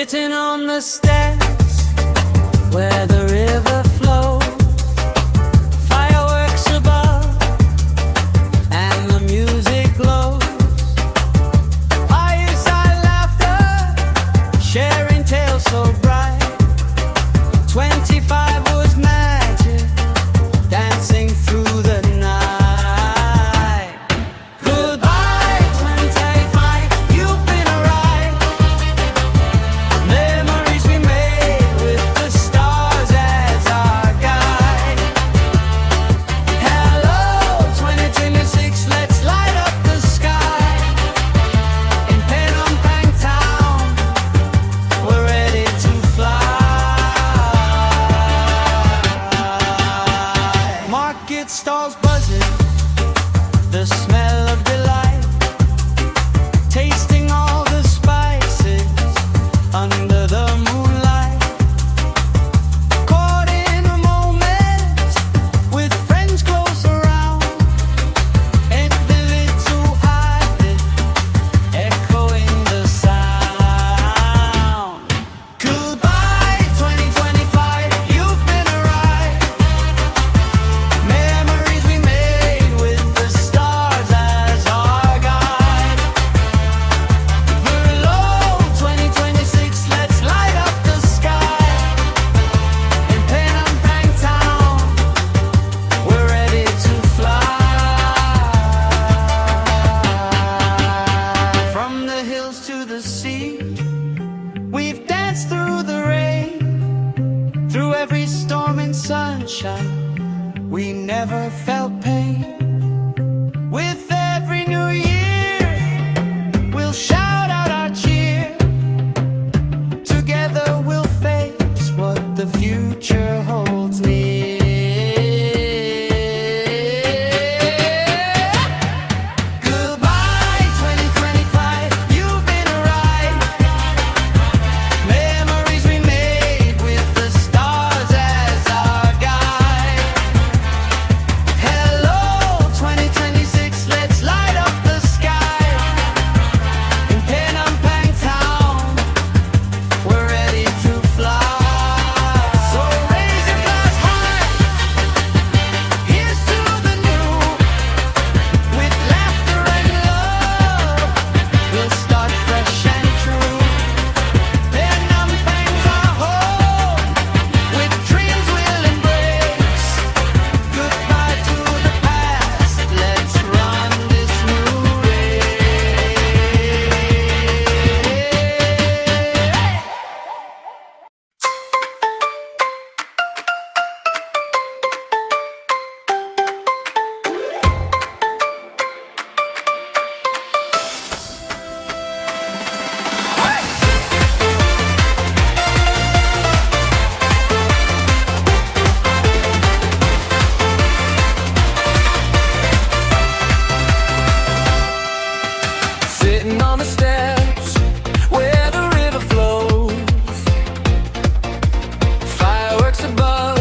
Sitting on the steps where the river flows, fireworks above and the music glows. Fireside laughter, sharing tales so bright. 25 was magic, dancing through the night. Goodbye 2025, you've been a ride. Memories we made with the stars as our guide. Hello 2026, let's light up the sky. In Penampang town, we're ready to fly. Market stalls buzzing, the smell of delight, tasting all the spices under the moonlight. Caught in a moment with friends close around, and the little island echoing the sound. Goodbye 2025, you've been a ride. Memories we made with the stars as our guide. Hello 2026, let's light up the sky. In Penampang town, we're ready to fly. From the hills to the sea, we've danced through the rain, through every storm and sunshine. We never felt pain. With every new year, we'll shout out our cheer. Together we'll face what the future holds near. Goodbye 2025, you've been a ride. Memories we made with the stars as our guide. Hello 2026, let's light up the sky. In Penampang town, we're ready to fly. So raise your glass high, here's to the new. With laughter and love, we'll start fresh and true. Penampang's our home, with dreams we'll embrace. Goodbye to the past, let's run this new race. Sitting on the steps where the river flows, fireworks above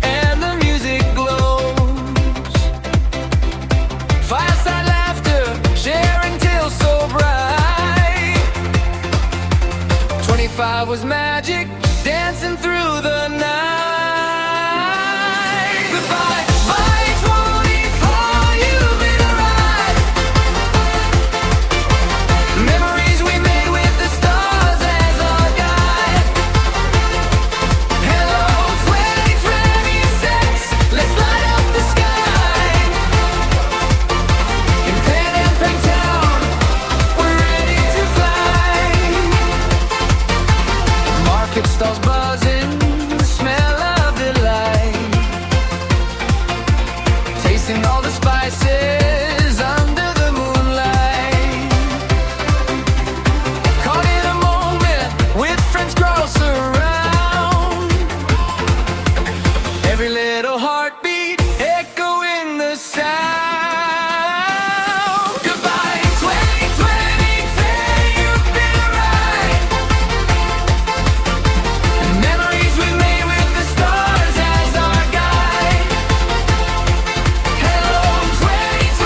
and the music glows. Fireside laughter, sharing tales so bright. 25 was magic, dancing through the night. Goodbye, bye 24, you've been a ride. Memories we made with the stars as our guide. Hello 2026, let's light up the sky. In Penampang town, we're ready to fly. Market stalls buzzing, the smell of delight, tasting all the spices under the moonlight. Caught in a moment with friends close around, every little heartbeat echoing the sound. Goodbye 2023, you've been a ride. Memories we made with the stars as our guide. Hello 2026,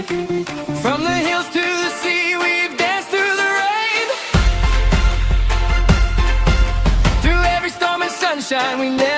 From the hills to the sea, we've danced through the rain. Through every storm and sunshine, we never